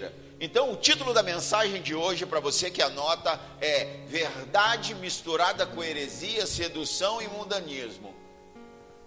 mentira. Então o título da mensagem de hoje, para você que anota, é Verdade misturada com heresia, sedução e mundanismo.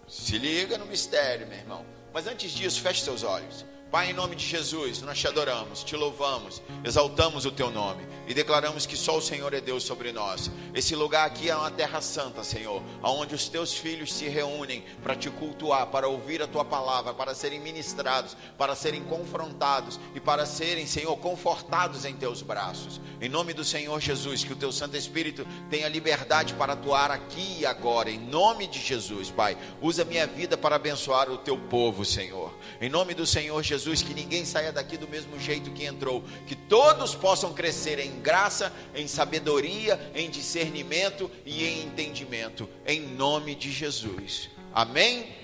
Se liga no mistério, meu irmão. Mas antes disso, feche seus olhos. Pai, em nome de Jesus, nós te adoramos, te louvamos, exaltamos o teu nome e declaramos que só o Senhor é Deus sobre nós. Esse lugar aqui é uma terra santa, Senhor, onde os teus filhos se reúnem para te cultuar, para ouvir a tua palavra, para serem ministrados, para serem confrontados e para serem, Senhor, confortados em teus braços. Em nome do Senhor Jesus, que o teu Santo Espírito tenha liberdade para atuar aqui e agora, em nome de Jesus, Pai. Usa minha vida para abençoar o teu povo, Senhor. Em nome do Senhor Jesus, que ninguém saia daqui do mesmo jeito que entrou, que todos possam crescer em graça, em sabedoria, em discernimento e em entendimento, em nome de Jesus, amém?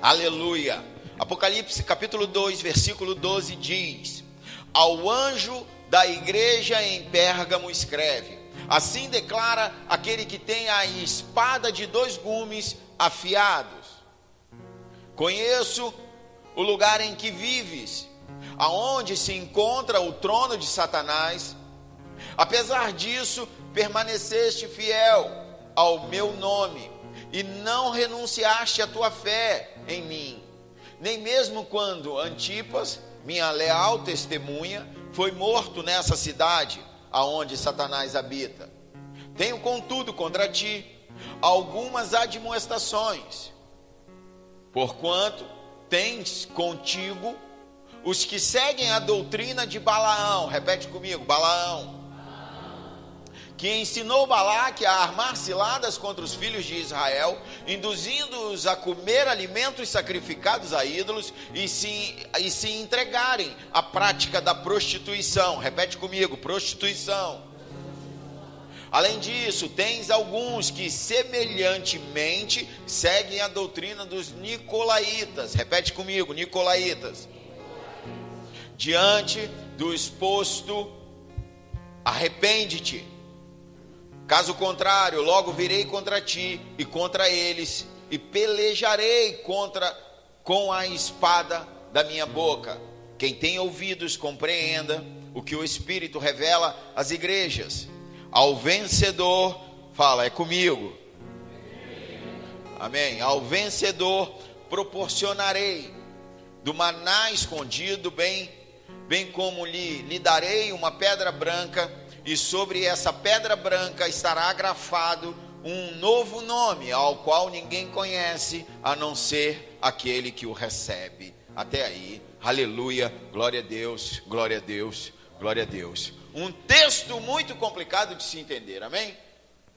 Aleluia. Apocalipse capítulo 2, versículo 12 diz: ao anjo da igreja em Pérgamo escreve: assim declara aquele que tem a espada de 2 gumes afiados. Conheço o lugar em que vives, aonde se encontra o trono de Satanás. Apesar disso, permaneceste fiel ao meu nome e não renunciaste à tua fé em mim, nem mesmo quando Antipas, minha leal testemunha, foi morto nessa cidade aonde Satanás habita. Tenho, contudo, contra ti algumas admoestações, porquanto tens contigo os que seguem a doutrina de Balaão. Repete comigo: Balaão, que ensinou Balaque a armar ciladas contra os filhos de Israel, induzindo-os a comer alimentos sacrificados a ídolos e se entregarem à prática da prostituição. Repete comigo: prostituição. Além disso, tens alguns que semelhantemente seguem a doutrina dos nicolaítas. Repete comigo: nicolaítas. Diante do exposto, arrepende-te. Caso contrário, logo virei contra ti e contra eles, e pelejarei com a espada da minha boca. Quem tem ouvidos, compreenda o que o Espírito revela às igrejas. Ao vencedor, fala, é comigo. Amém. Ao vencedor proporcionarei do maná escondido, bem como lhe darei uma pedra branca, e sobre essa pedra branca estará grafado um novo nome, ao qual ninguém conhece, a não ser aquele que o recebe. Até aí, aleluia, glória a Deus, glória a Deus, glória a Deus. Um texto muito complicado de se entender, amém?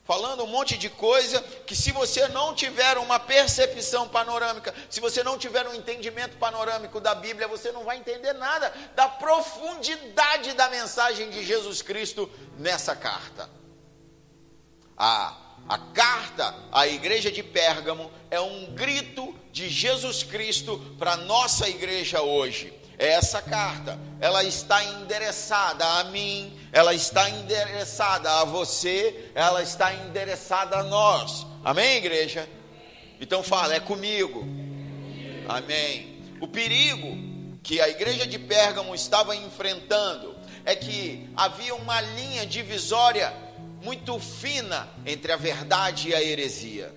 Falando um monte de coisa que, se você não tiver uma percepção panorâmica, se você não tiver um entendimento panorâmico da Bíblia, você não vai entender nada da profundidade da mensagem de Jesus Cristo nessa carta. A carta à igreja de Pérgamo é um grito de Jesus Cristo para a nossa igreja hoje. Essa carta, ela está endereçada a mim, ela está endereçada a você, ela está endereçada a nós. Amém, igreja? Então fala, é comigo. Amém. O perigo que a igreja de Pérgamo estava enfrentando é que havia uma linha divisória muito fina entre a verdade e a heresia.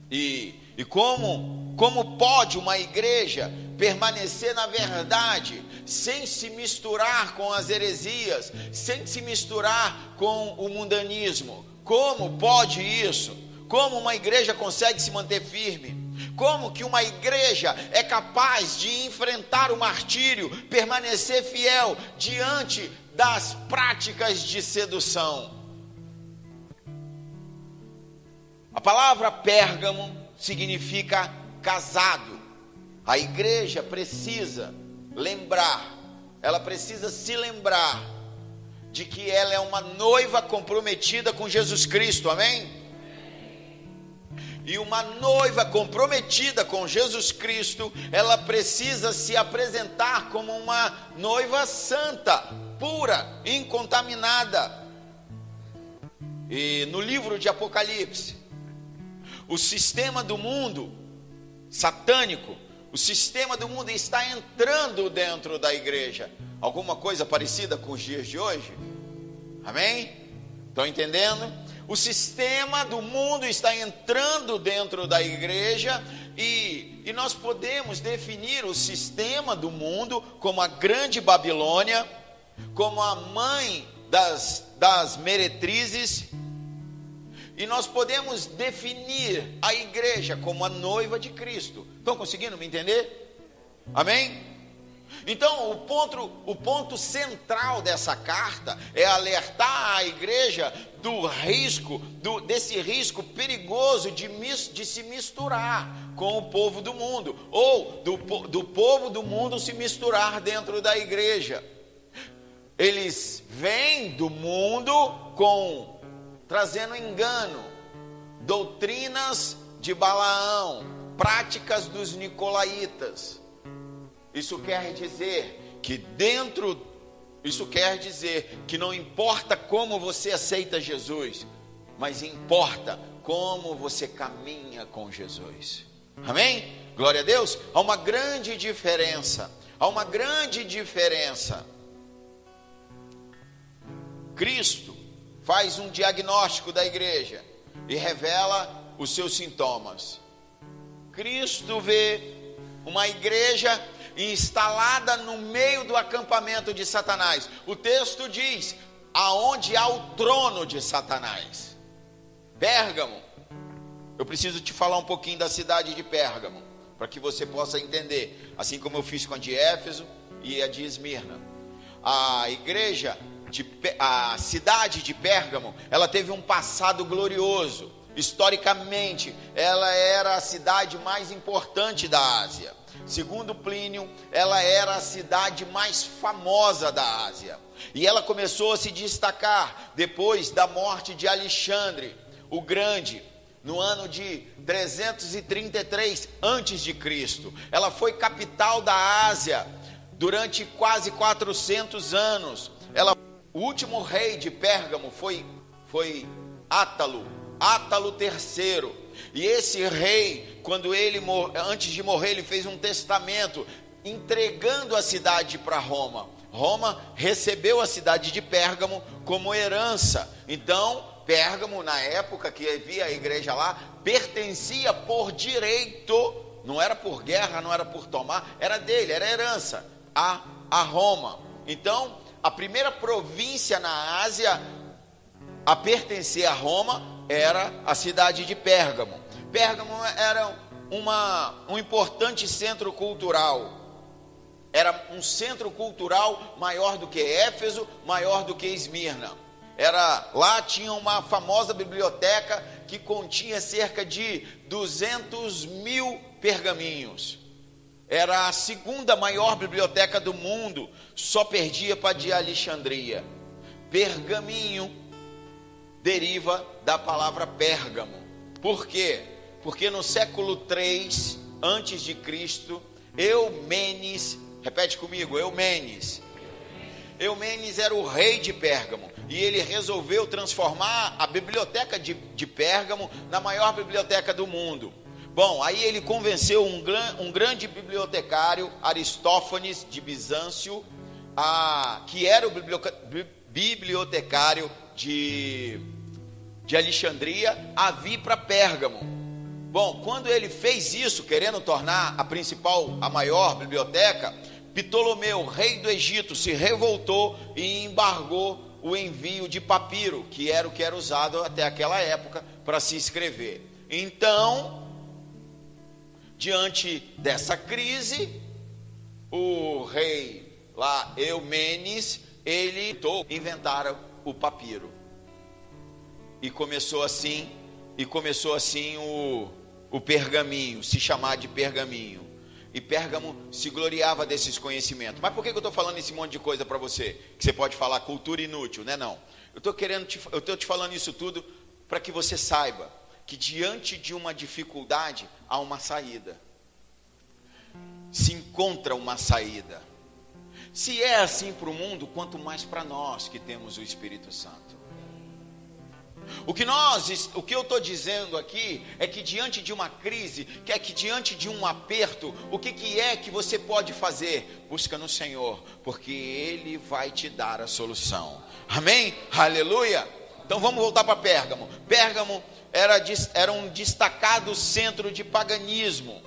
E como pode uma igreja permanecer na verdade sem se misturar com as heresias, sem se misturar com o mundanismo? Como pode isso? Como uma igreja consegue se manter firme? Como que uma igreja é capaz de enfrentar o martírio, permanecer fiel diante das práticas de sedução? A palavra Pérgamo significa casado. A igreja precisa lembrar, ela precisa se lembrar de que ela é uma noiva comprometida com Jesus Cristo, amém? E uma noiva comprometida com Jesus Cristo, ela precisa se apresentar como uma noiva santa, pura, incontaminada. E no livro de Apocalipse, o sistema do mundo satânico, O sistema do mundo está entrando dentro da igreja. Alguma coisa parecida com os dias de hoje? Amém? Estão entendendo? O sistema do mundo está entrando dentro da igreja e nós podemos definir o sistema do mundo como a grande Babilônia, como a mãe das meretrizes, e nós podemos definir a igreja como a noiva de Cristo. Estão conseguindo me entender? Amém? Então, o ponto central dessa carta é alertar a igreja do risco, desse risco perigoso de se misturar com o povo do mundo, ou do povo do mundo se misturar dentro da igreja. Eles vêm do mundo trazendo engano, doutrinas de Balaão, práticas dos nicolaítas. Isso quer dizer que não importa como você aceita Jesus, mas importa como você caminha com Jesus. Amém? Glória a Deus. Há uma grande diferença. Cristo faz um diagnóstico da igreja e revela os seus sintomas. Cristo vê uma igreja instalada no meio do acampamento de Satanás. O texto diz: aonde há o trono de Satanás. Pérgamo. Eu preciso te falar um pouquinho da cidade de Pérgamo, para que você possa entender, assim como eu fiz com a de Éfeso e a de Esmirna. A cidade de Pérgamo, ela teve um passado glorioso. Historicamente, ela era a cidade mais importante da Ásia. Segundo Plínio, ela era a cidade mais famosa da Ásia. E ela começou a se destacar depois da morte de Alexandre o Grande, no ano de 333 a.C. Ela foi capital da Ásia durante quase 400 anos. O último rei de Pérgamo foi Átalo III. E esse rei, antes de morrer, ele fez um testamento entregando a cidade para Roma. Roma recebeu a cidade de Pérgamo como herança. Então, Pérgamo, na época que havia a igreja lá, pertencia por direito, não era por guerra, não era por tomar, era dele, era herança, a Roma. Então, a primeira província na Ásia a pertencer a Roma era a cidade de Pérgamo. Pérgamo era um importante centro cultural. Era um centro cultural maior do que Éfeso, maior do que Esmirna. Lá tinha uma famosa biblioteca que continha cerca de 200.000 pergaminhos. Era a segunda maior biblioteca do mundo, só perdia para a de Alexandria. Pergaminho deriva da palavra Pérgamo. Por quê? Porque no século 3 antes de Cristo, Eumenes, repete comigo, Eumenes era o rei de Pérgamo, e ele resolveu transformar a biblioteca de Pérgamo na maior biblioteca do mundo. Bom, aí ele convenceu um grande bibliotecário, Aristófanes de Bizâncio, que era o bibliotecário de Alexandria, a vir para Pérgamo. Bom, quando ele fez isso, querendo tornar a maior biblioteca, Ptolomeu, rei do Egito, se revoltou e embargou o envio de papiro, que era o que era usado até aquela época para se escrever. Então, diante dessa crise, o rei lá, Eumenes, ele inventaram o papiro. E começou assim o pergaminho, se chamar de pergaminho. E Pérgamo se gloriava desses conhecimentos. Mas por que eu estou falando esse monte de coisa para você? Que você pode falar cultura inútil, né? Não. Eu estou te falando isso tudo para que você saiba que diante de uma dificuldade há uma saída. Se encontra uma saída. Se é assim para o mundo, quanto mais para nós que temos o Espírito Santo. O que eu estou dizendo aqui é que diante de uma crise, que diante de um aperto, o que é que você pode fazer? Busca no Senhor, porque Ele vai te dar a solução. Amém? Aleluia! Então vamos voltar para Pérgamo. Pérgamo era um destacado centro de paganismo.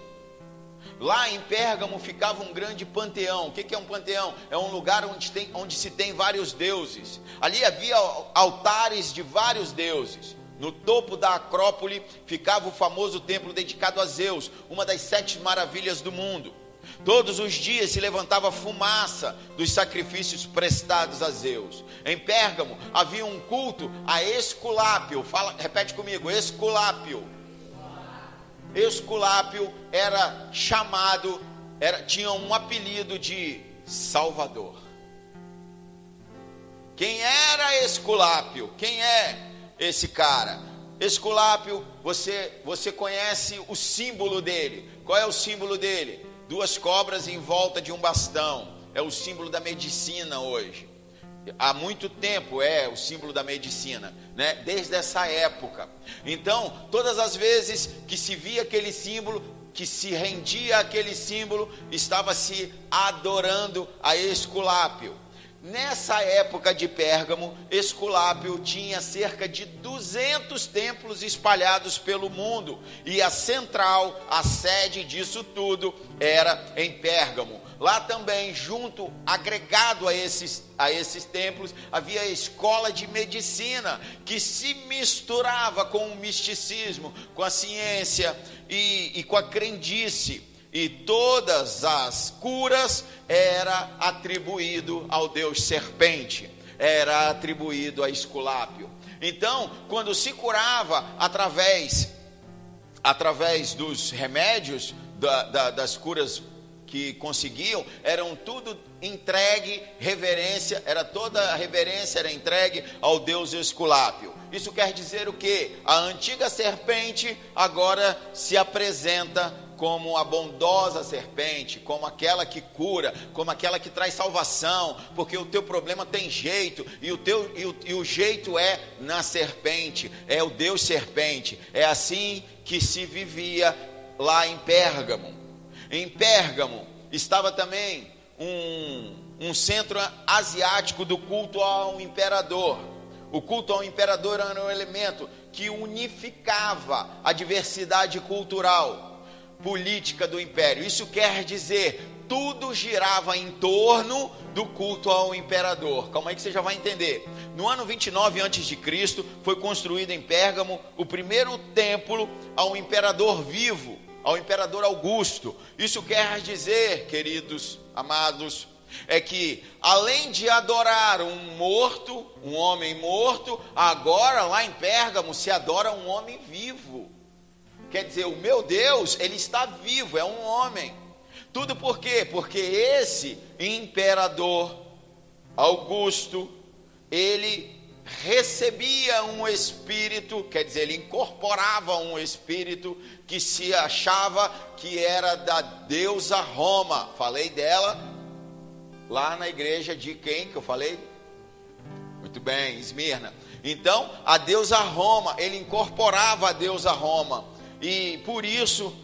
Lá em Pérgamo ficava um grande panteão. O que é um panteão? É um lugar onde se tem vários deuses. Ali havia altares de vários deuses. No topo da Acrópole ficava o famoso templo dedicado a Zeus, uma das 7 maravilhas do mundo. Todos os dias se levantava fumaça dos sacrifícios prestados a Zeus. Em Pérgamo havia um culto a Esculápio. Repete comigo, Esculápio. Esculápio tinha um apelido de Salvador. Quem era Esculápio? Quem é esse cara? Esculápio, você conhece o símbolo dele. Qual é o símbolo dele? 2 cobras em volta de um bastão. É o símbolo da medicina hoje. Há muito tempo é o símbolo da medicina, né? Desde essa época. Então, todas as vezes que se via aquele símbolo, que se rendia aquele símbolo, estava se adorando a Esculápio. Nessa época de Pérgamo, Esculápio tinha cerca de 200 templos espalhados pelo mundo, e a central, a sede disso tudo, era em Pérgamo. Lá também, agregado a esses templos, havia a escola de medicina, que se misturava com o misticismo, com a ciência e com a crendice. E todas as curas era atribuído ao deus serpente, era atribuído a Esculápio. Então, quando se curava através dos remédios, das curas que conseguiam, eram tudo entregue, toda a reverência era entregue ao deus Esculápio. Isso quer dizer o quê? A antiga serpente agora se apresenta como a bondosa serpente, como aquela que cura, como aquela que traz salvação, porque o teu problema tem jeito, e o jeito é na serpente, é o Deus serpente. É assim que se vivia lá em Pérgamo. Em Pérgamo estava também um centro asiático do culto ao imperador. O culto ao imperador era um elemento que unificava a diversidade cultural, política do império. Isso quer dizer, tudo girava em torno do culto ao imperador. Calma aí que você já vai entender. No ano 29 a.C., foi construído em Pérgamo o primeiro templo ao imperador vivo, ao imperador Augusto. Isso quer dizer, queridos, amados, é que além de adorar um homem morto, agora lá em Pérgamo se adora um homem vivo. Quer dizer, o meu Deus, ele está vivo, é um homem. Tudo por quê? Porque esse imperador Augusto, ele recebia um espírito, quer dizer, ele incorporava um espírito que se achava que era da deusa Roma. Falei dela lá na igreja de quem que eu falei? Muito bem, Esmirna. Então, a deusa Roma, ele incorporava a deusa Roma. E por isso,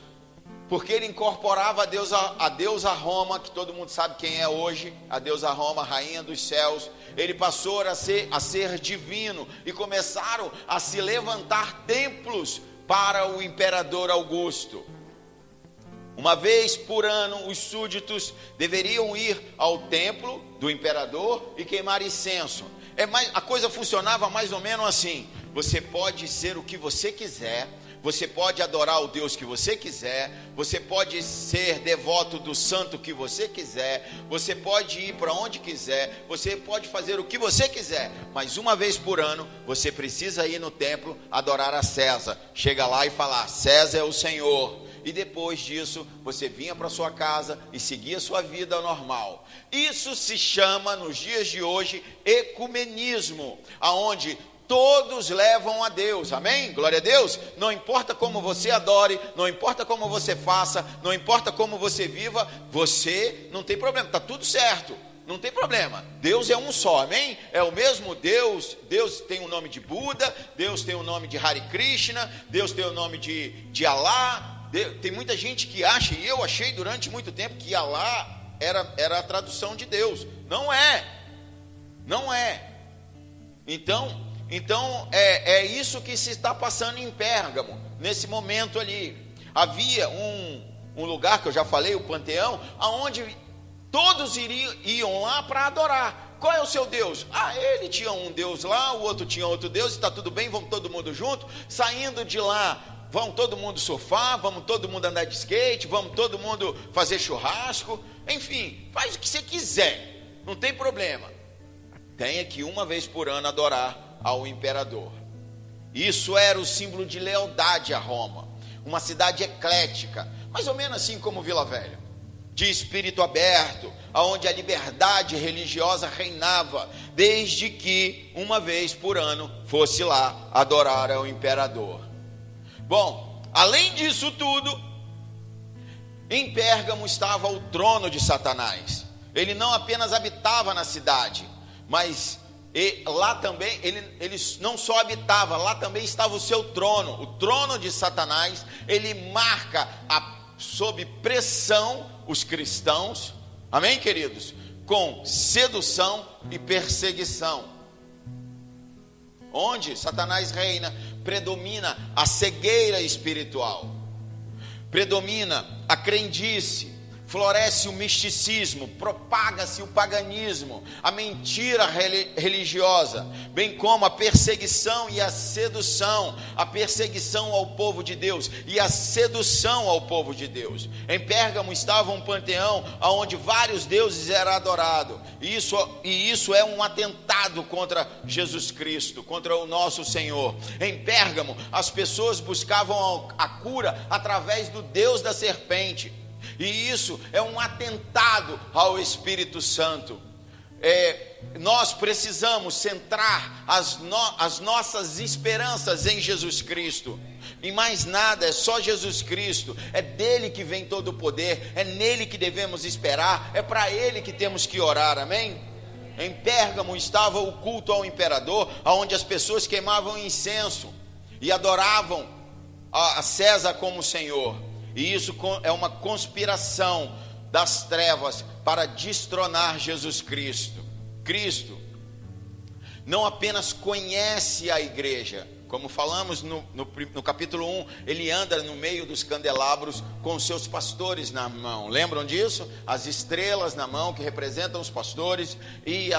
porque ele incorporava a deusa Roma, que todo mundo sabe quem é hoje, a deusa Roma, rainha dos céus, ele passou a ser divino, e começaram a se levantar templos para o imperador Augusto. Uma vez por ano, os súditos deveriam ir ao templo do imperador e queimar incenso. A coisa funcionava mais ou menos assim: você pode ser o que você quiser, você pode adorar o Deus que você quiser, você pode ser devoto do santo que você quiser, você pode ir para onde quiser, você pode fazer o que você quiser, mas uma vez por ano você precisa ir no templo adorar a César. Chega lá e falar: César é o Senhor. E depois disso você vinha para sua casa e seguia sua vida normal. Isso se chama nos dias de hoje ecumenismo, aonde todos levam a Deus, amém? Glória a Deus. Não importa como você adore, não importa como você faça, não importa como você viva, você não tem problema, está tudo certo. Não tem problema. Deus é um só, amém? É o mesmo Deus. Deus tem o nome de Buda, Deus tem o nome de Hare Krishna, Deus tem o nome de Alá. Tem muita gente que acha, e eu achei durante muito tempo, que Alá era a tradução de Deus. Não é. Não é. Então é isso que se está passando em Pérgamo, nesse momento ali. Havia um lugar que eu já falei, o Panteão, aonde todos iam lá para adorar. Qual é o seu Deus? Ele tinha um Deus lá, o outro tinha outro Deus, está tudo bem, vamos todo mundo junto. Saindo de lá, vamos todo mundo surfar, vamos todo mundo andar de skate, vamos todo mundo fazer churrasco. Enfim, faz o que você quiser, não tem problema. Tenha que uma vez por ano adorar ao imperador. Isso era o símbolo de lealdade a Roma. Uma cidade eclética, mais ou menos assim como Vila Velha, de espírito aberto, onde a liberdade religiosa reinava, desde que uma vez por ano fosse lá adorar ao imperador. Bom, além disso tudo, em Pérgamo estava o trono de Satanás. Ele não apenas habitava na cidade, mas lá também, ele não só habitava, lá também estava o seu trono. O trono de Satanás, ele marca sob pressão os cristãos, amém, queridos? Com sedução e perseguição. Onde Satanás reina, predomina a cegueira espiritual, predomina a crendice, floresce o misticismo, propaga-se o paganismo, a mentira religiosa, bem como a perseguição e a sedução, a perseguição ao povo de Deus e a sedução ao povo de Deus. Em Pérgamo estava um panteão onde vários deuses eram adorados, e isso é um atentado contra Jesus Cristo, contra o nosso Senhor. Em Pérgamo, as pessoas buscavam a cura através do Deus da serpente, e isso é um atentado ao Espírito Santo. Nós precisamos centrar as nossas esperanças em Jesus Cristo. Em mais nada, é só Jesus Cristo. É dele que vem todo o poder, é nele que devemos esperar, é para ele que temos que orar, amém? Em Pérgamo estava o culto ao imperador, onde as pessoas queimavam incenso e adoravam a César como Senhor. E isso é uma conspiração das trevas para destronar Jesus Cristo. Cristo não apenas conhece a igreja, como falamos no capítulo 1, ele anda no meio dos candelabros com seus pastores na mão. Lembram disso? As estrelas na mão que representam os pastores e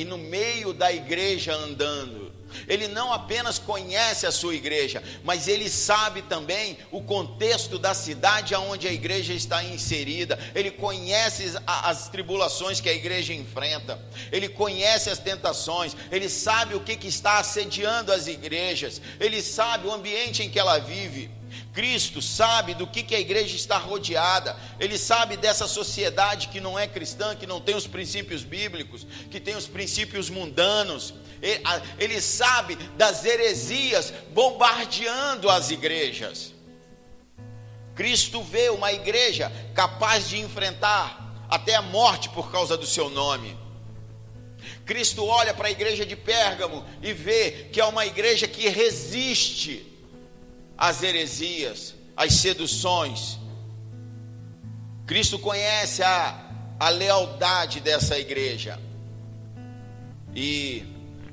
no meio da igreja andando. Ele não apenas conhece a sua igreja, mas ele sabe também o contexto da cidade onde a igreja está inserida. Ele conhece as tribulações que a igreja enfrenta, ele conhece as tentações, ele sabe o que está assediando as igrejas, ele sabe o ambiente em que ela vive. Cristo sabe do que a igreja está rodeada, ele sabe dessa sociedade que não é cristã, que não tem os princípios bíblicos, que tem os princípios mundanos. Ele sabe das heresias bombardeando as igrejas. Cristo vê uma igreja capaz de enfrentar até a morte por causa do seu nome. Cristo olha para a igreja de Pérgamo e vê que é uma igreja que resiste às heresias, às seduções. Cristo conhece a lealdade dessa igreja. E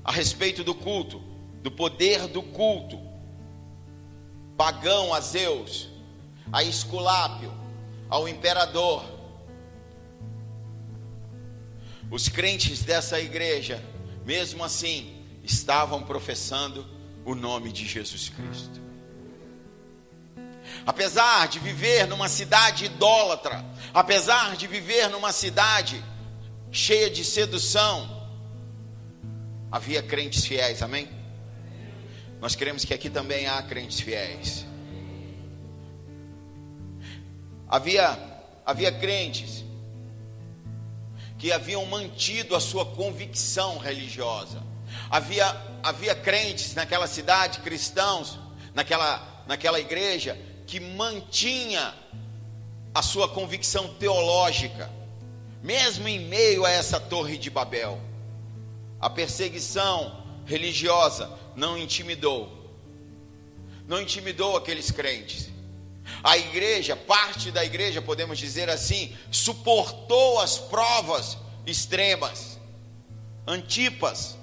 a respeito do culto, do poder do culto pagão a Zeus, a Esculápio, ao imperador, os crentes dessa igreja, mesmo assim, estavam professando o nome de Jesus Cristo. Apesar de viver numa cidade idólatra, apesar de viver numa cidade cheia de sedução, havia crentes fiéis, amém? Nós queremos que aqui também há crentes fiéis. Havia crentes que haviam mantido a sua convicção religiosa. Havia crentes naquela cidade, cristãos, naquela igreja, que mantinha a sua convicção teológica, mesmo em meio a essa torre de Babel, a perseguição religiosa não intimidou aqueles crentes. A igreja, parte da igreja, podemos dizer assim, suportou as provas extremas. Antipas,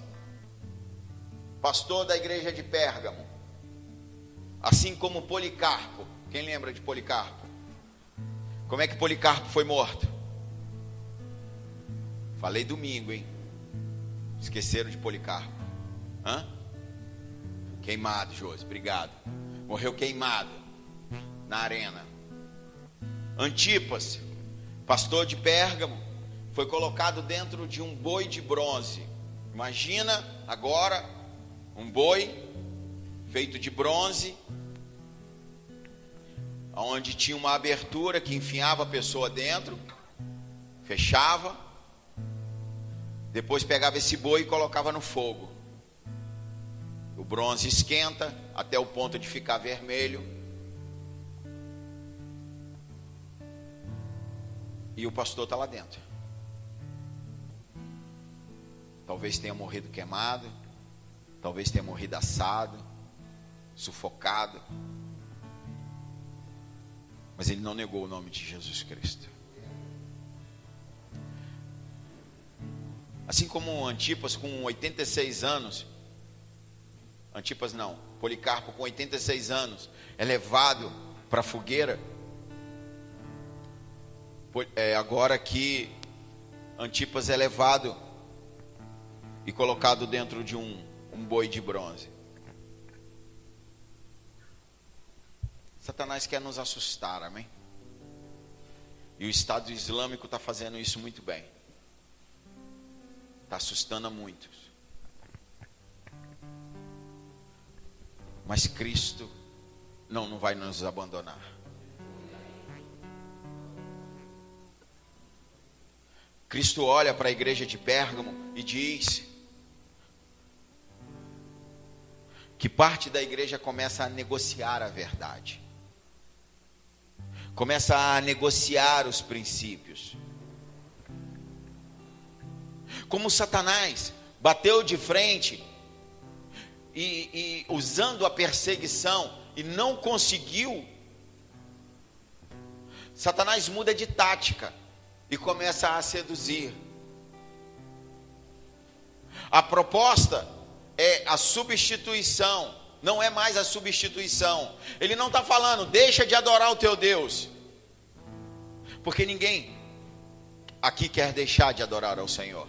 pastor da igreja de Pérgamo, assim como Policarpo. Quem lembra de Policarpo? Como é que Policarpo foi morto? Falei domingo, hein? Esqueceram de Policarpo. Queimado, Josi, obrigado. Morreu queimado na arena. Antipas, pastor de Pérgamo, foi colocado dentro de um boi de bronze. Imagina agora um boi feito de bronze, onde tinha uma abertura que enfiava a pessoa dentro, fechava, depois pegava esse boi e colocava no fogo. O bronze esquenta até o ponto de ficar vermelho, e o pastor está lá dentro. Talvez tenha morrido queimado, talvez tenha morrido assado, sufocado, mas ele não negou o nome de Jesus Cristo. Assim como Antipas com 86 anos, Policarpo com 86 anos é levado para a fogueira. Agora que Antipas é levado e colocado dentro de um boi de bronze. Satanás quer nos assustar, amém? E o Estado Islâmico está fazendo isso muito bem. Está assustando a muitos. Mas Cristo não vai nos abandonar. Cristo olha para a igreja de Pérgamo e diz que parte da igreja começa a negociar a verdade, começa a negociar os princípios. Como Satanás bateu de frente e usando a perseguição e não conseguiu, Satanás muda de tática e começa a seduzir. A proposta é a substituição, não é mais a substituição. Ele não está falando, deixa de adorar o teu Deus, porque ninguém aqui quer deixar de adorar ao Senhor.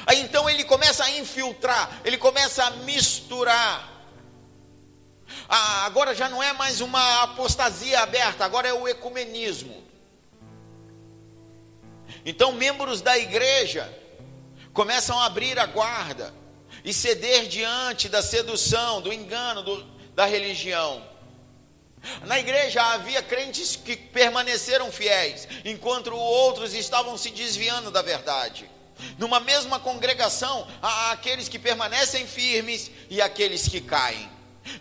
Aí então ele começa a infiltrar, ele começa a misturar. Agora já não é mais uma apostasia aberta, agora é o ecumenismo. Então membros da igreja começam a abrir a guarda e ceder diante da sedução, do engano da religião. Na igreja havia crentes que permaneceram fiéis, enquanto outros estavam se desviando da verdade. Numa mesma congregação, há aqueles que permanecem firmes e aqueles que caem.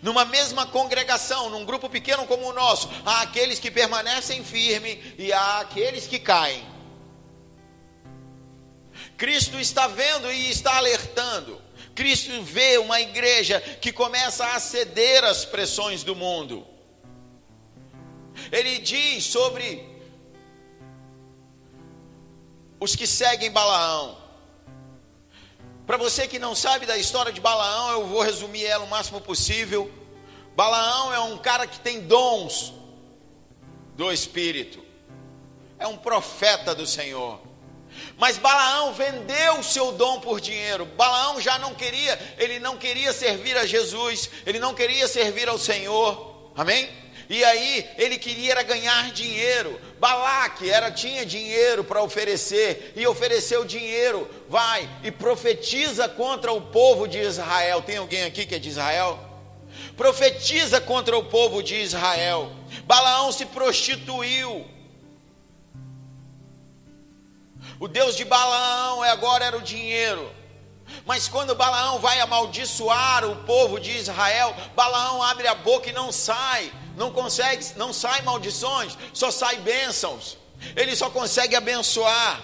Numa mesma congregação, num grupo pequeno como o nosso, há aqueles que permanecem firmes e há aqueles que caem. Cristo está vendo e está alertando. Cristo vê uma igreja que começa a ceder às pressões do mundo. Ele diz sobre os que seguem Balaão. Para você que não sabe da história de Balaão, eu vou resumir ela o máximo possível. Balaão é um cara que tem dons do Espírito, é um profeta do Senhor. Mas Balaão vendeu o seu dom por dinheiro. Balaão já não queria, ele não queria servir a Jesus, ele não queria servir ao Senhor, amém? E aí ele queria ganhar dinheiro. Balaque tinha dinheiro para oferecer, e ofereceu dinheiro, vai e profetiza contra o povo de Israel. Tem alguém aqui que é de Israel? Profetiza contra o povo de Israel. Balaão se prostituiu. O Deus de Balaão agora era o dinheiro. Mas quando Balaão vai amaldiçoar o povo de Israel, Balaão abre a boca e não sai maldições, só sai bênçãos. Ele só consegue abençoar.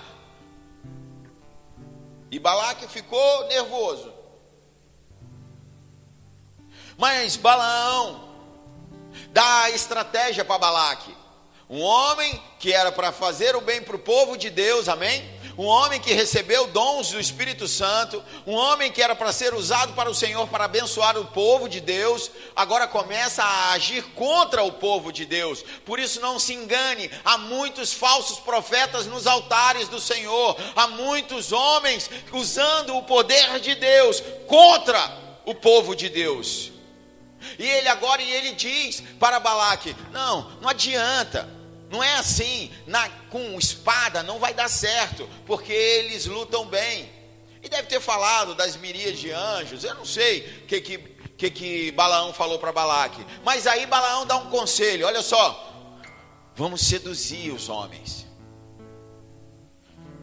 E Balaque ficou nervoso. Mas Balaão dá a estratégia para Balaque. Um homem que era para fazer o bem para o povo de Deus, amém? Um homem que recebeu dons do Espírito Santo, um homem que era para ser usado para o Senhor, para abençoar o povo de Deus, agora começa a agir contra o povo de Deus. Por isso não se engane, há muitos falsos profetas nos altares do Senhor, há muitos homens usando o poder de Deus contra o povo de Deus. E ele diz para Balaque: não adianta. Não é assim, com espada não vai dar certo, porque eles lutam bem. E deve ter falado das miríades de anjos, eu não sei o que Balaão falou para Balaque. Mas aí Balaão dá um conselho, olha só, vamos seduzir os homens.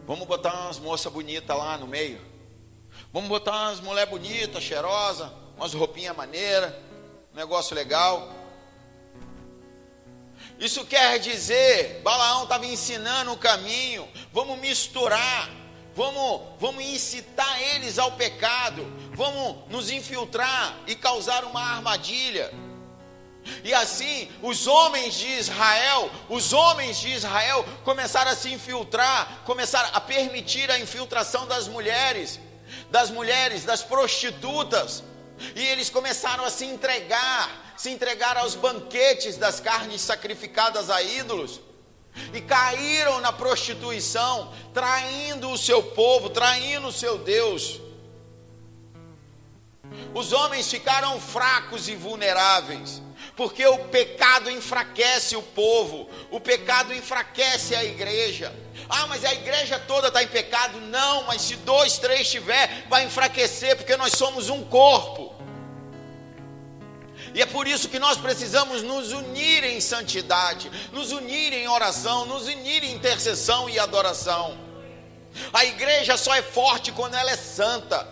Vamos botar umas moças bonitas lá no meio. Vamos botar umas mulheres bonitas, cheirosas, umas roupinhas maneiras, um negócio legal. Isso quer dizer, Balaão estava ensinando o caminho. Vamos misturar, vamos incitar eles ao pecado, vamos nos infiltrar e causar uma armadilha. E assim, os homens de Israel começaram a se infiltrar, começaram a permitir a infiltração das mulheres, das prostitutas. E eles começaram a se entregar aos banquetes das carnes sacrificadas a ídolos, e caíram na prostituição, traindo o seu povo, traindo o seu Deus. Os homens ficaram fracos e vulneráveis, porque o pecado enfraquece o povo, o pecado enfraquece a igreja. Mas a igreja toda está em pecado. Não, mas se 2, 3 tiver, vai enfraquecer, porque nós somos um corpo. E é por isso que nós precisamos nos unir em santidade, nos unir em oração, nos unir em intercessão e adoração. A igreja só é forte quando ela é santa.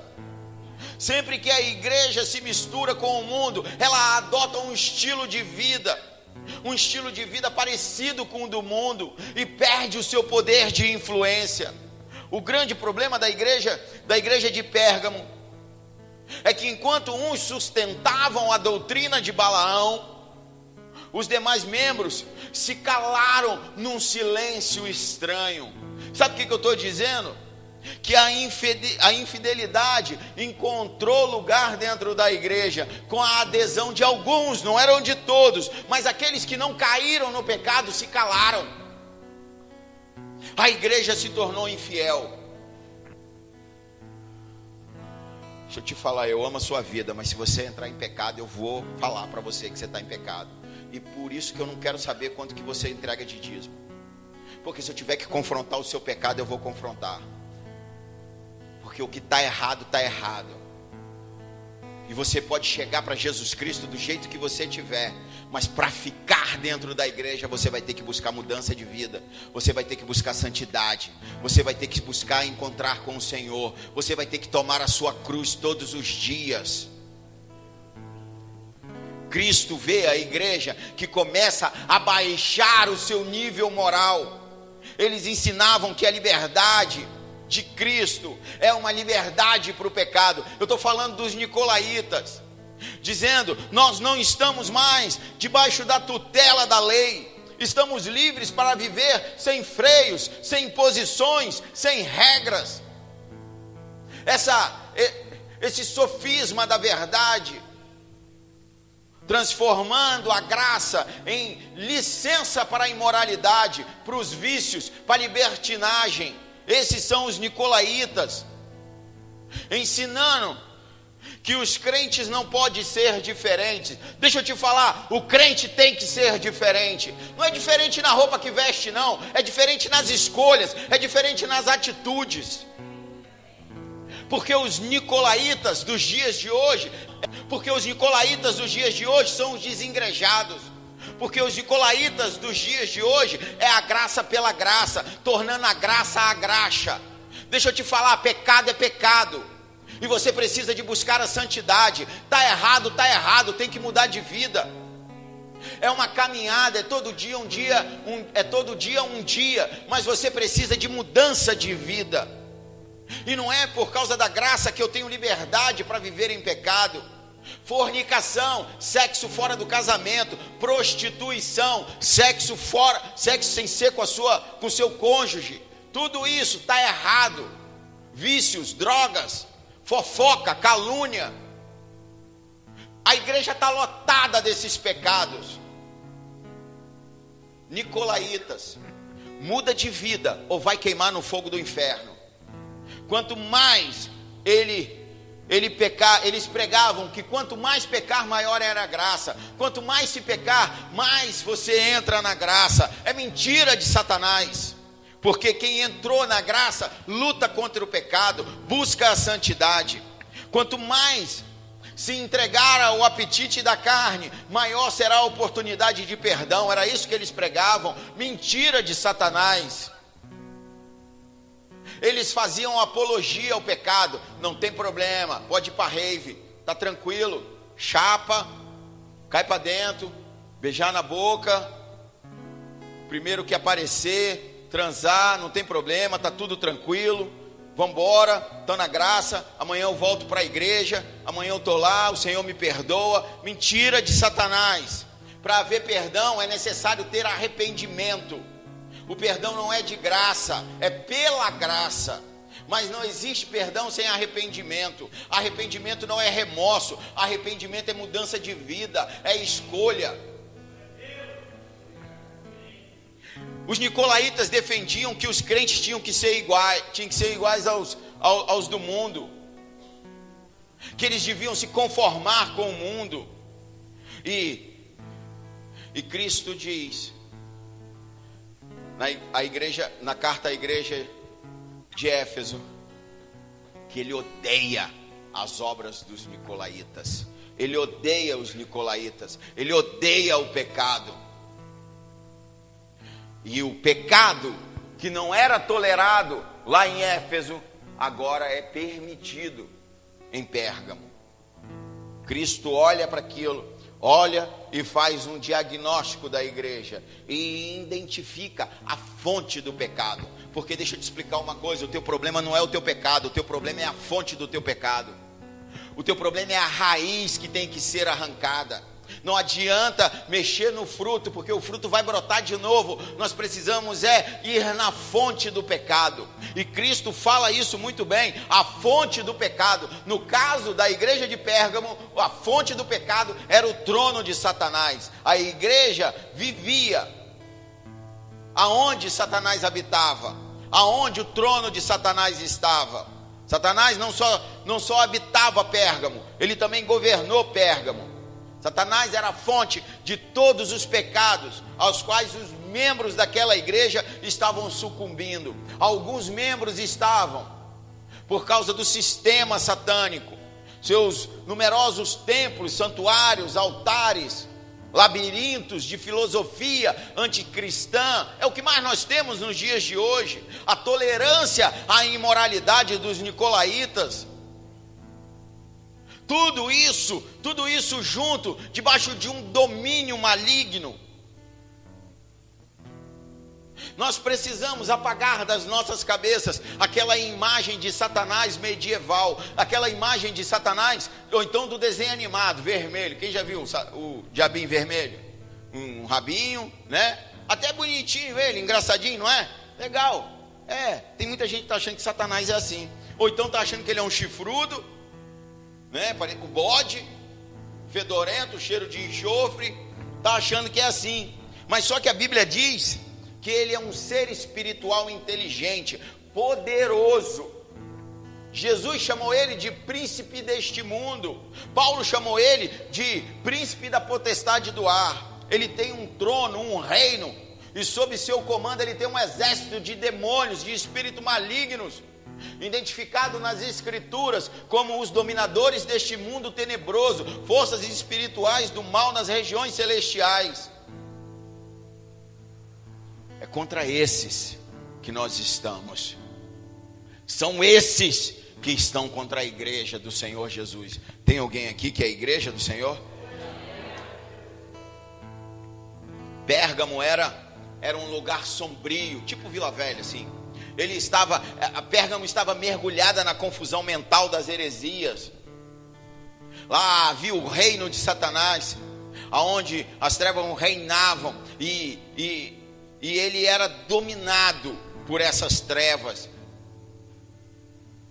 Sempre que a igreja se mistura com o mundo, ela adota um estilo de vida parecido com o do mundo, e perde o seu poder de influência. O grande problema da igreja de Pérgamo é que enquanto uns sustentavam a doutrina de Balaão, os demais membros se calaram num silêncio estranho. Sabe o que eu estou dizendo? Que a infidelidade encontrou lugar dentro da igreja, com a adesão de alguns, não eram de todos, mas aqueles que não caíram no pecado se calaram. A igreja se tornou infiel. Deixa eu te falar, eu amo a sua vida, mas se você entrar em pecado, eu vou falar para você que você está em pecado. E por isso que eu não quero saber quanto que você entrega de dízimo. Porque se eu tiver que confrontar o seu pecado, eu vou confrontar. Porque o que está errado, está errado. E você pode chegar para Jesus Cristo do jeito que você tiver, mas para ficar dentro da igreja, você vai ter que buscar mudança de vida, você vai ter que buscar santidade, você vai ter que buscar encontrar com o Senhor, você vai ter que tomar a sua cruz todos os dias. Cristo vê a igreja que começa a baixar o seu nível moral. Eles ensinavam que a liberdade de Cristo é uma liberdade para o pecado. Eu estou falando dos nicolaítas, dizendo: nós não estamos mais debaixo da tutela da lei, estamos livres para viver sem freios, sem imposições, sem regras. Esse sofisma da verdade, transformando a graça em licença para a imoralidade, para os vícios, para a libertinagem. Esses são os nicolaítas, ensinando que os crentes não podem ser diferentes. Deixa eu te falar, o crente tem que ser diferente. Não é diferente na roupa que veste, não. É diferente nas escolhas, é diferente nas atitudes. Porque os nicolaítas dos dias de hoje são os desengrejados. Porque os nicolaítas dos dias de hoje é a graça pela graça, tornando a graça a graxa. Deixa eu te falar, pecado é pecado, e você precisa de buscar a santidade. Está errado, tem que mudar de vida. É uma caminhada, é todo dia um dia, mas você precisa de mudança de vida. E não é por causa da graça que eu tenho liberdade para viver em pecado. Fornicação, sexo fora do casamento, prostituição, sexo sem ser com o seu cônjuge, tudo isso está errado. Vícios, drogas, fofoca, calúnia. A igreja está lotada desses pecados. Nicolaítas, muda de vida ou vai queimar no fogo do inferno. Quanto mais eles pregavam que quanto mais pecar, maior era a graça. Quanto mais se pecar, mais você entra na graça. É mentira de Satanás. Porque quem entrou na graça luta contra o pecado, busca a santidade. Quanto mais se entregar ao apetite da carne, maior será a oportunidade de perdão. Era isso que eles pregavam. Mentira de Satanás. Eles faziam apologia ao pecado. Não tem problema, pode ir para rave, tá tranquilo, chapa, cai para dentro, beijar na boca, primeiro que aparecer, transar, não tem problema, tá tudo tranquilo, vamos embora, estou na graça, amanhã eu volto para a igreja, amanhã eu estou lá, o Senhor me perdoa. Mentira de Satanás. Para haver perdão é necessário ter arrependimento. O perdão não é de graça, é pela graça. Mas não existe perdão sem arrependimento. Arrependimento não é remorso. Arrependimento é mudança de vida, é escolha. Os nicolaítas defendiam que os crentes tinham que ser iguais aos do mundo, que eles deviam se conformar com o mundo. E Cristo diz na carta à igreja de Éfeso, que ele odeia as obras dos nicolaítas. Ele odeia os nicolaítas. Ele odeia o pecado. E o pecado que não era tolerado lá em Éfeso, agora é permitido em Pérgamo. Cristo olha para aquilo, olha e faz um diagnóstico da igreja e identifica a fonte do pecado. Porque deixa eu te explicar uma coisa: o teu problema não é o teu pecado, o teu problema é a fonte do teu pecado. O teu problema é a raiz que tem que ser arrancada. Não adianta mexer no fruto, porque o fruto vai brotar de novo. Nós precisamos ir na fonte do pecado. E Cristo fala isso muito bem, a fonte do pecado. No caso da igreja de Pérgamo, a fonte do pecado era o trono de Satanás. A igreja vivia aonde Satanás habitava, aonde o trono de Satanás estava. Satanás não só habitava Pérgamo, ele também governou Pérgamo. Satanás era a fonte de todos os pecados aos quais os membros daquela igreja estavam sucumbindo. Alguns membros estavam por causa do sistema satânico, seus numerosos templos, santuários, altares, labirintos de filosofia anticristã. É o que mais nós temos nos dias de hoje. A tolerância à imoralidade dos nicolaítas. Tudo isso junto, debaixo de um domínio maligno. Nós precisamos apagar das nossas cabeças aquela imagem de Satanás medieval, aquela imagem de Satanás, ou então do desenho animado, vermelho. Quem já viu o diabinho vermelho? Um rabinho, né? Até bonitinho ele, engraçadinho, não é? Legal. Tem muita gente que está achando que Satanás é assim. Ou então está achando que ele é um chifrudo, né? O bode, fedorento, cheiro de enxofre, está achando que é assim. Mas só que a Bíblia diz que ele é um ser espiritual inteligente, poderoso. Jesus chamou ele de príncipe deste mundo. Paulo chamou ele de príncipe da potestade do ar. Ele tem um trono, um reino, e sob seu comando ele tem um exército de demônios, de espíritos malignos, identificado nas escrituras como os dominadores deste mundo tenebroso, forças espirituais do mal nas regiões celestiais. É contra esses que nós estamos. São esses que estão contra a igreja do Senhor Jesus. Tem alguém aqui que é a igreja do Senhor? Pérgamo era um lugar sombrio, tipo Vila Velha assim. A Pérgamo estava mergulhada na confusão mental das heresias. Lá havia o reino de Satanás, aonde as trevas reinavam e ele era dominado por essas trevas,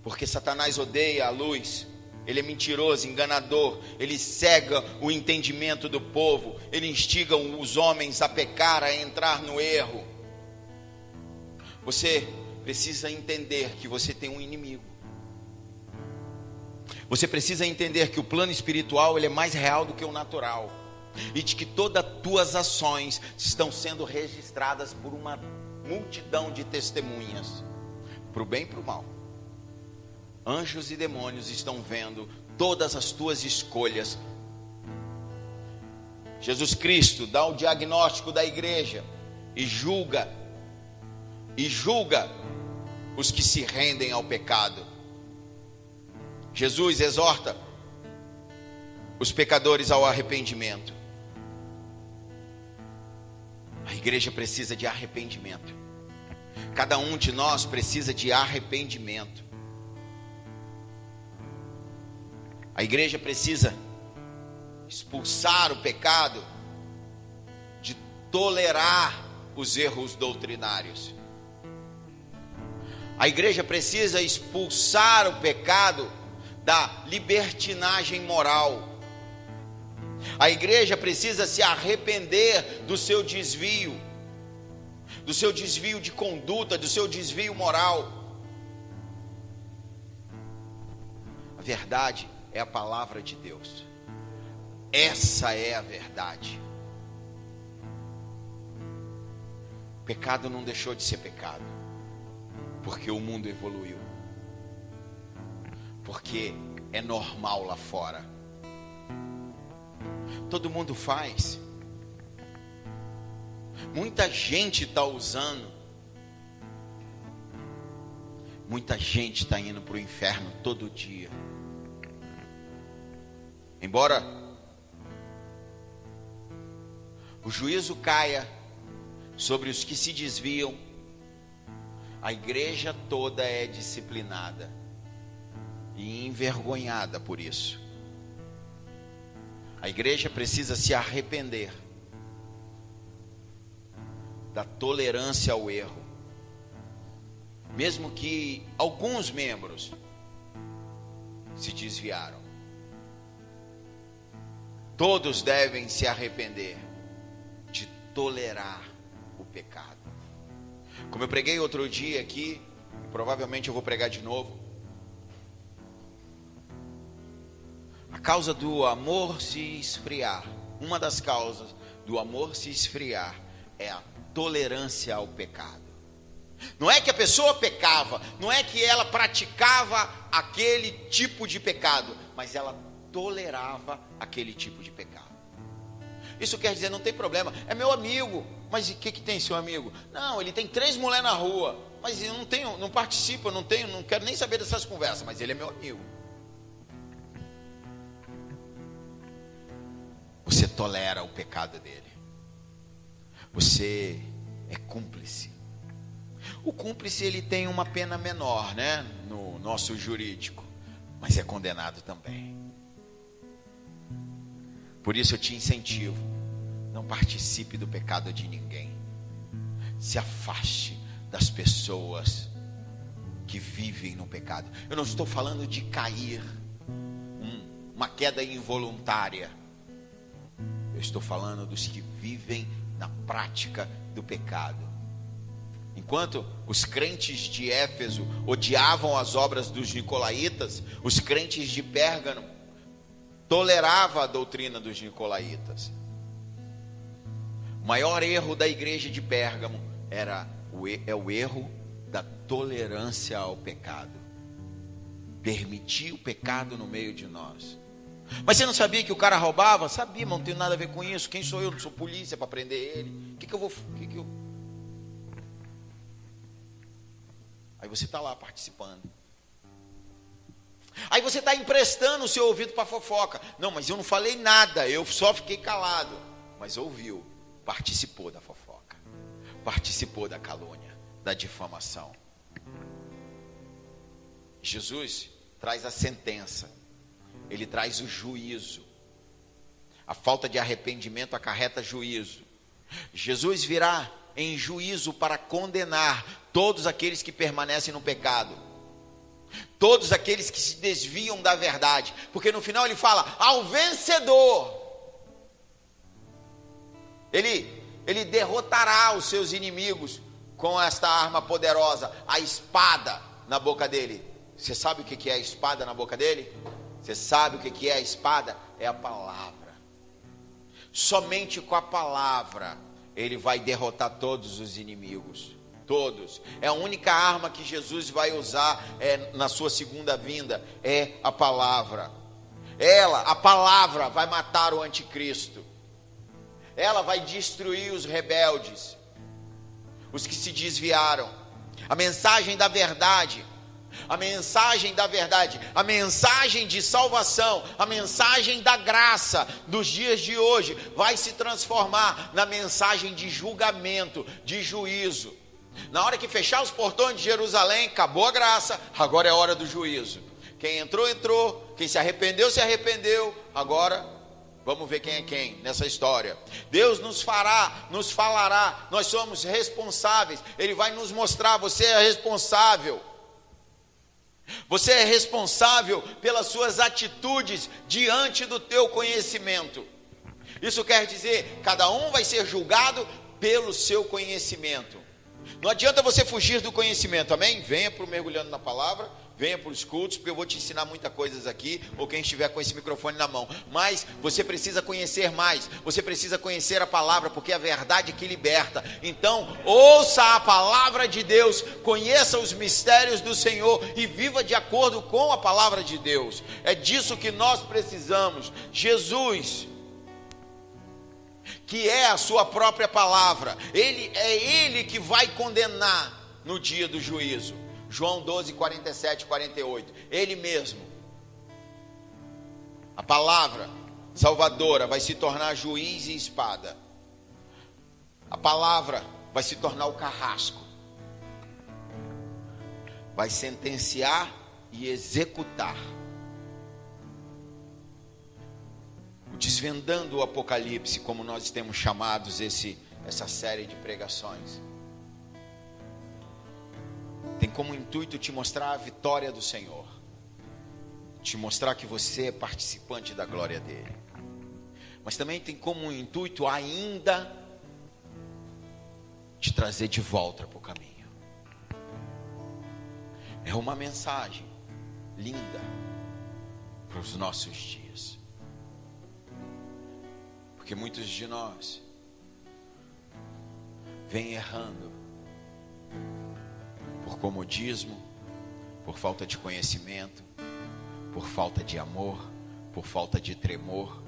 porque Satanás odeia a luz. Ele é mentiroso, enganador, ele cega o entendimento do povo, ele instiga os homens a pecar, a entrar no erro. Você precisa entender que você tem um inimigo. Você precisa entender que o plano espiritual ele é mais real do que o natural, e de que todas as tuas ações estão sendo registradas por uma multidão de testemunhas, para o bem e para o mal. Anjos e demônios estão vendo todas as tuas escolhas. Jesus Cristo dá o diagnóstico da igreja e julga os que se rendem ao pecado. Jesus exorta os pecadores ao arrependimento. A igreja precisa de arrependimento. Cada um de nós precisa de arrependimento. A igreja precisa expulsar o pecado, de tolerar os erros doutrinários. A igreja precisa expulsar o pecado da libertinagem moral. A igreja precisa se arrepender do seu desvio de conduta, do seu desvio moral. A verdade é a palavra de Deus. Essa é a verdade. O pecado não deixou de ser pecado, porque o mundo evoluiu, porque é normal lá fora. Todo mundo faz. Muita gente está usando. Muita gente está indo para o inferno todo dia. Embora o juízo caia sobre os que se desviam, a igreja toda é disciplinada e envergonhada por isso. A igreja precisa se arrepender da tolerância ao erro, mesmo que alguns membros se desviaram. Todos devem se arrepender de tolerar o pecado. Como eu preguei outro dia aqui, provavelmente eu vou pregar de novo. A causa do amor se esfriar, uma das causas do amor se esfriar é a tolerância ao pecado. Não é que a pessoa pecava, não é que ela praticava aquele tipo de pecado, mas ela tolerava aquele tipo de pecado. Isso quer dizer, não tem problema, é meu amigo, mas o que tem seu amigo? Não, ele tem 3 mulheres na rua, mas eu não participo, eu não quero nem saber dessas conversas, mas ele é meu amigo. Você tolera o pecado dele. Você é cúmplice. O cúmplice ele tem uma pena menor, né, no nosso jurídico, mas é condenado também. Por isso eu te incentivo, não participe do pecado de ninguém. Se afaste das pessoas que vivem no pecado. Eu não estou falando de cair, uma queda involuntária. Eu estou falando dos que vivem na prática do pecado. Enquanto os crentes de Éfeso odiavam as obras dos nicolaítas, os crentes de Pérgamo toleravam a doutrina dos nicolaítas. O maior erro da igreja de Pérgamo é o erro da tolerância ao pecado. Permitir o pecado no meio de nós. Mas você não sabia que o cara roubava? Sabia, mas não tem nada a ver com isso. Quem sou eu? Não sou polícia para prender ele. Aí você está lá participando. Aí você está emprestando o seu ouvido para fofoca. Não, mas eu não falei nada, eu só fiquei calado. Mas ouviu, participou da fofoca, participou da calúnia, da difamação. Jesus traz a sentença, ele traz o juízo. A falta de arrependimento acarreta juízo. Jesus virá em juízo para condenar todos aqueles que permanecem no pecado, todos aqueles que se desviam da verdade, porque no final ele fala, ao vencedor, ele derrotará os seus inimigos com esta arma poderosa, a espada na boca dele. Você sabe o que é a espada na boca dele? Você sabe o que é a espada? É a palavra. Somente com a palavra ele vai derrotar todos os inimigos. Todos. É a única arma que Jesus vai usar na sua segunda vinda. É a palavra. A palavra vai matar o anticristo. Ela vai destruir os rebeldes, os que se desviaram. A mensagem da verdade, a mensagem de salvação, a mensagem da graça dos dias de hoje vai se transformar na mensagem de julgamento, de juízo. Na hora que fechar os portões de Jerusalém, acabou a graça, agora é hora do juízo. Quem entrou, entrou, quem se arrependeu, se arrependeu. Agora vamos ver quem é quem nessa história. Deus nos falará, nós somos responsáveis. Ele vai nos mostrar, você é responsável. Você é responsável pelas suas atitudes diante do teu conhecimento. Isso quer dizer, cada um vai ser julgado pelo seu conhecimento. Não adianta você fugir do conhecimento, amém? Venha para o Mergulhando na Palavra, venha para os cultos, porque eu vou te ensinar muitas coisas aqui, ou quem estiver com esse microfone na mão. Mas você precisa conhecer mais, você precisa conhecer a palavra, porque é a verdade que liberta. Então, ouça a palavra de Deus, conheça os mistérios do Senhor e viva de acordo com a palavra de Deus. É disso que nós precisamos. Jesus, que é a sua própria palavra, ele que vai condenar no dia do juízo. João 12, 47, 48, ele mesmo, a palavra salvadora vai se tornar juiz e espada. A palavra vai se tornar o carrasco, vai sentenciar e executar. Desvendando o Apocalipse, como nós temos chamados essa série de pregações, tem como intuito te mostrar a vitória do Senhor, te mostrar que você é participante da glória dele, mas também tem como intuito ainda te trazer de volta para o caminho. É uma mensagem linda para os nossos dias, porque muitos de nós vêm errando por comodismo, por falta de conhecimento, por falta de amor, por falta de tremor,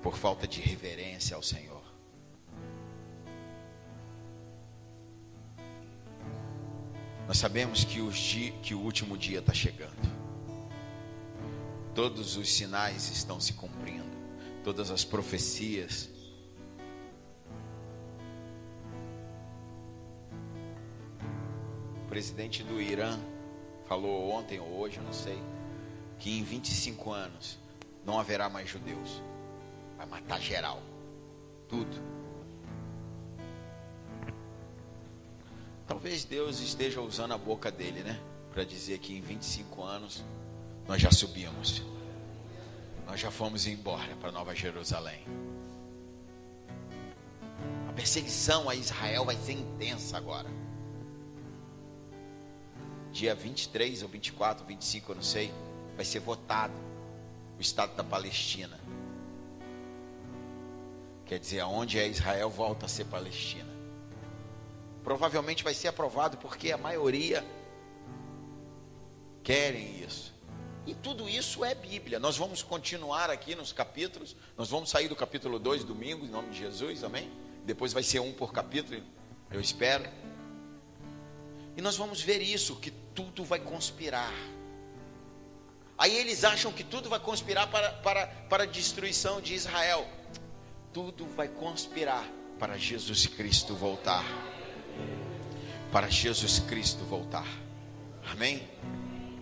por falta de reverência ao Senhor. Nós sabemos que o último dia está chegando. Todos os sinais estão se cumprindo, todas as profecias. O presidente do Irã falou ontem ou hoje, eu não sei, que em 25 anos não haverá mais judeus. Vai matar geral, tudo. Talvez Deus esteja usando a boca dele, né? Para dizer que em 25 anos nós já subimos. Nós já fomos embora para Nova Jerusalém. A perseguição a Israel vai ser intensa agora. Dia 23 ou 24, 25, eu não sei, vai ser votado o Estado da Palestina. Quer dizer, aonde é Israel volta a ser Palestina. Provavelmente vai ser aprovado porque a maioria querem isso. E tudo isso é Bíblia. Nós vamos continuar aqui nos capítulos. Nós vamos sair do capítulo 2 domingo, em nome de Jesus, amém? Depois vai ser um por capítulo, eu espero. E nós vamos ver isso, que tudo vai conspirar. Aí eles acham que tudo vai conspirar para a destruição de Israel. Tudo vai conspirar para Jesus Cristo voltar. Para Jesus Cristo voltar. Amém?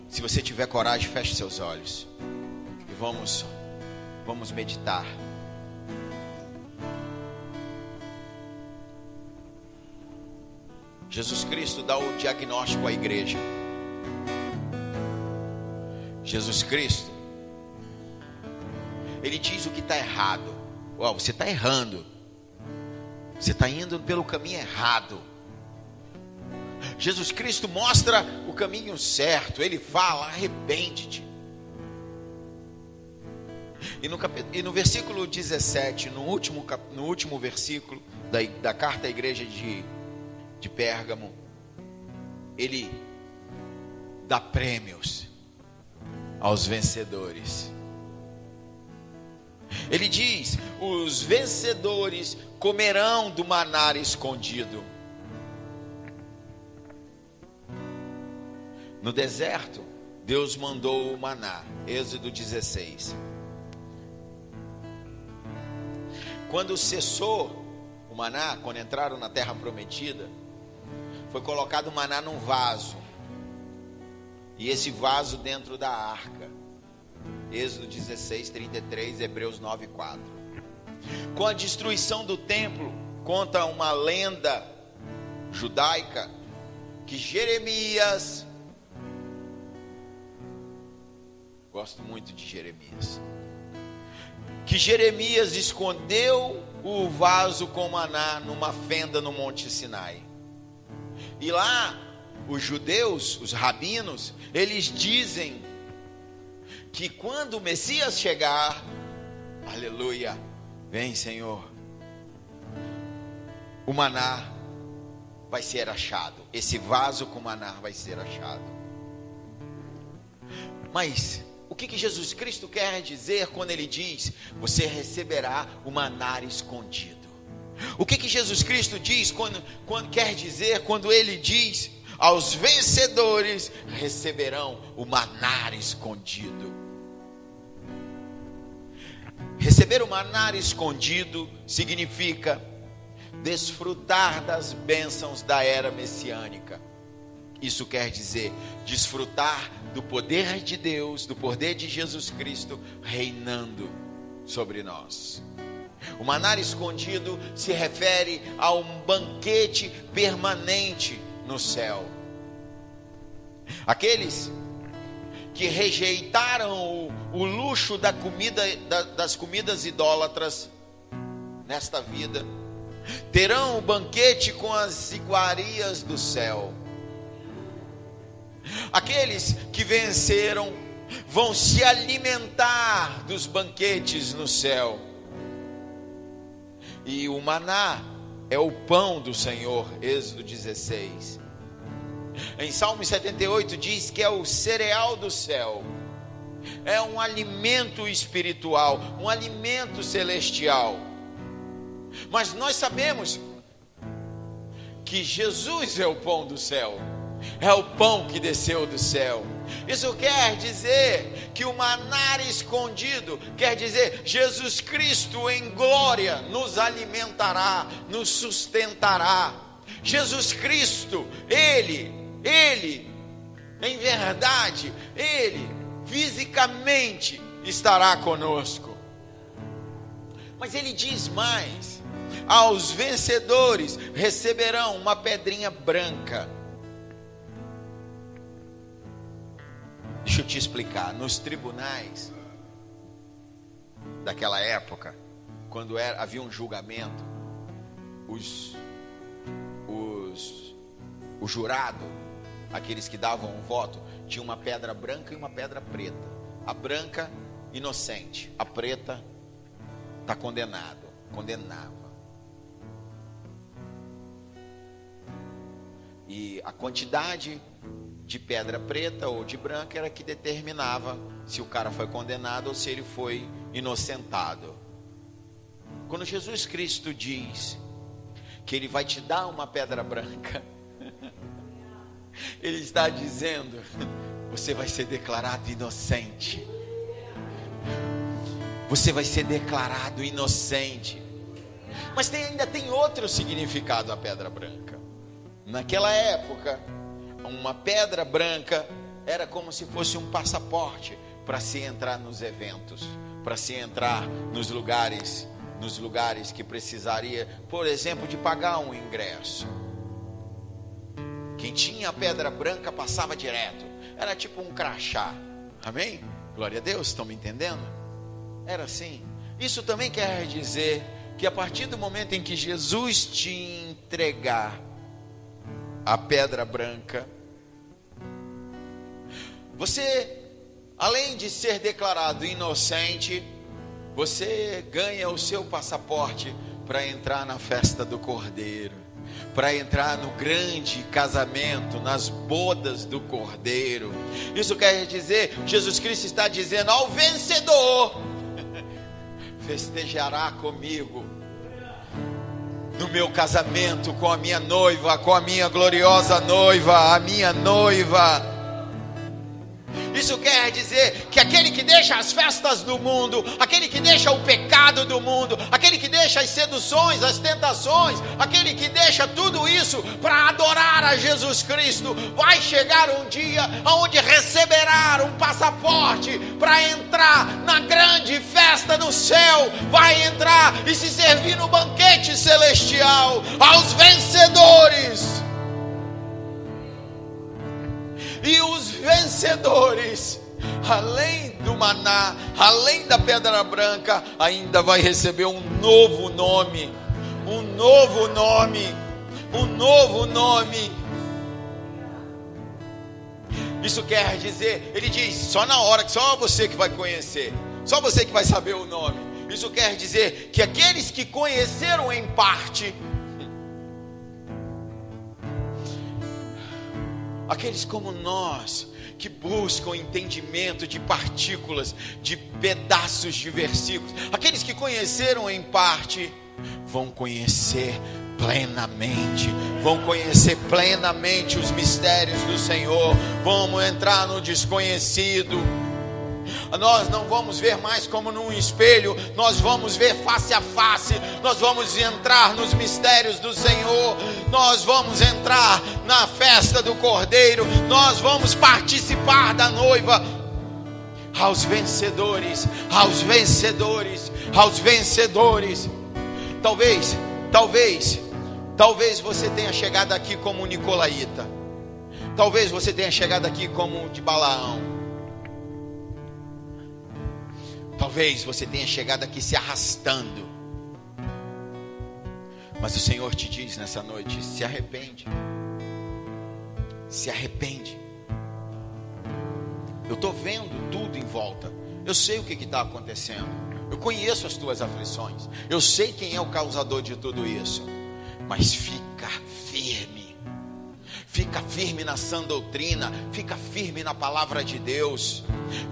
Se você tiver coragem, feche seus olhos e vamos meditar. Jesus Cristo dá o diagnóstico à igreja. Jesus Cristo, Ele diz o que está errado. Você está errando. Você está indo pelo caminho errado. Jesus Cristo mostra o caminho certo. Ele fala: arrepende-te. E no versículo 17, no último versículo da carta à igreja de Pérgamo, Ele dá prêmios aos vencedores. Ele diz: os vencedores comerão do maná escondido. No deserto, Deus mandou o maná. Êxodo 16. Quando cessou o maná, quando entraram na terra prometida, foi colocado o maná num vaso. E esse vaso dentro da arca. Êxodo 16, 33, Hebreus 9, 4. Com a destruição do templo, conta uma lenda judaica que Jeremias, gosto muito de Jeremias, que Jeremias escondeu o vaso com maná numa fenda no Monte Sinai. E lá, os judeus, os rabinos, eles dizem que quando o Messias chegar, aleluia, vem Senhor, o maná vai ser achado. Esse vaso com maná vai ser achado. Mas o que Jesus Cristo quer dizer quando Ele diz: você receberá o maná escondido? O que Jesus Cristo diz quando quer dizer quando Ele diz: aos vencedores receberão o maná escondido? Receber o maná escondido significa desfrutar das bênçãos da era messiânica. Isso quer dizer desfrutar do poder de Deus, do poder de Jesus Cristo reinando sobre nós. O maná escondido se refere a um banquete permanente no céu. Aqueles que rejeitaram o luxo da comida, das comidas idólatras nesta vida, terão o banquete com as iguarias do céu. Aqueles que venceram vão se alimentar dos banquetes no céu. E o maná é o pão do Senhor, Êxodo 16. Em Salmo 78 diz que é o cereal do céu. É um alimento espiritual, um alimento celestial. Mas nós sabemos que Jesus é o pão do céu. É o pão que desceu do céu. Isso quer dizer que o maná escondido quer dizer Jesus Cristo em glória nos alimentará, nos sustentará. Jesus Cristo, Ele, em verdade, Ele fisicamente estará conosco. Mas Ele diz mais: aos vencedores receberão uma pedrinha branca. Deixa eu te explicar. Nos tribunais daquela época, quando havia um julgamento, o jurado, aqueles que davam um voto, tinha uma pedra branca e uma pedra preta. A branca, inocente. A preta, está condenado. Condenava. E a quantidade de pedra preta ou de branca era que determinava se o cara foi condenado ou se ele foi inocentado. Quando Jesus Cristo diz que Ele vai te dar uma pedra branca, Ele está dizendo: você vai ser declarado inocente. Você vai ser declarado inocente. Mas ainda tem outro significado a pedra branca. Naquela época, uma pedra branca era como se fosse um passaporte para se entrar nos eventos, para se entrar nos lugares que precisaria, por exemplo, de pagar um ingresso. Quem tinha a pedra branca passava direto, era tipo um crachá. Amém? Glória a Deus, estão me entendendo? Era assim. Isso também quer dizer que a partir do momento em que Jesus te entregar a pedra branca, você, além de ser declarado inocente, você ganha o seu passaporte para entrar na festa do Cordeiro, para entrar no grande casamento, nas bodas do Cordeiro. Isso quer dizer, Jesus Cristo está dizendo ao vencedor: festejará comigo no meu casamento, com a minha noiva, com a minha gloriosa noiva, a minha noiva. Isso quer dizer que aquele que deixa as festas do mundo, aquele que deixa o pecado do mundo, aquele que deixa as seduções, as tentações, aquele que deixa tudo isso para adorar a Jesus Cristo, vai chegar um dia onde receberá um passaporte para entrar na grande festa do céu, vai entrar e se servir no banquete celestial aos vencedores. E os vencedores, além do maná, além da pedra branca, ainda vai receber um novo nome, um novo nome, um novo nome. Isso quer dizer, ele diz, só na hora, que só você que vai conhecer, só você que vai saber o nome. Isso quer dizer que aqueles que conheceram em parte, aqueles como nós, que buscam entendimento de partículas, de pedaços de versículos, aqueles que conheceram em parte, vão conhecer plenamente, vão conhecer plenamente os mistérios do Senhor, vamos entrar no desconhecido. Nós não vamos ver mais como num espelho, nós vamos ver face a face, nós vamos entrar nos mistérios do Senhor, nós vamos entrar na festa do Cordeiro, nós vamos participar da noiva. Aos vencedores, aos vencedores, aos vencedores. Talvez você tenha chegado aqui como um nicolaíta, talvez você tenha chegado aqui como um de Balaão. Talvez você tenha chegado aqui se arrastando. Mas o Senhor te diz nessa noite: se arrepende. Se arrepende. Eu estou vendo tudo em volta. Eu sei o que está acontecendo. Eu conheço as tuas aflições. Eu sei quem é o causador de tudo isso. Mas fica firme. Fica firme na sã doutrina. Fica firme na palavra de Deus.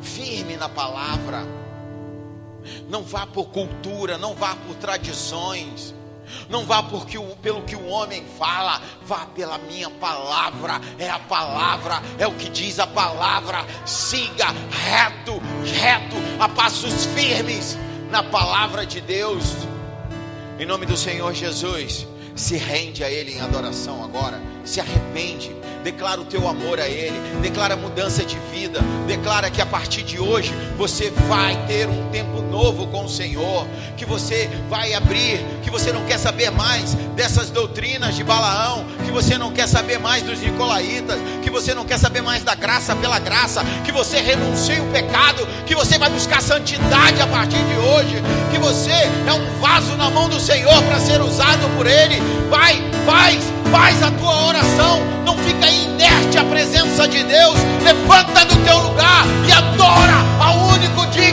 Firme na palavra. Não vá por cultura, não vá por tradições, não vá pelo que o homem fala, vá pela minha palavra. É a palavra, é o que diz a palavra. Siga reto, a passos firmes na palavra de Deus. Em nome do Senhor Jesus, se rende a Ele em adoração agora, se arrepende. Declara o teu amor a Ele, declara mudança de vida, declara que a partir de hoje você vai ter um tempo novo com o Senhor, que você vai abrir, que você não quer saber mais dessas doutrinas de Balaão, que você não quer saber mais dos nicolaítas, que você não quer saber mais da graça pela graça, que você renuncia o pecado, que você vai buscar santidade a partir de hoje, que você é um vaso na mão do Senhor para ser usado por Ele. Faz a tua oração, não fica inerte à presença de Deus, levanta do teu lugar e adora ao único digno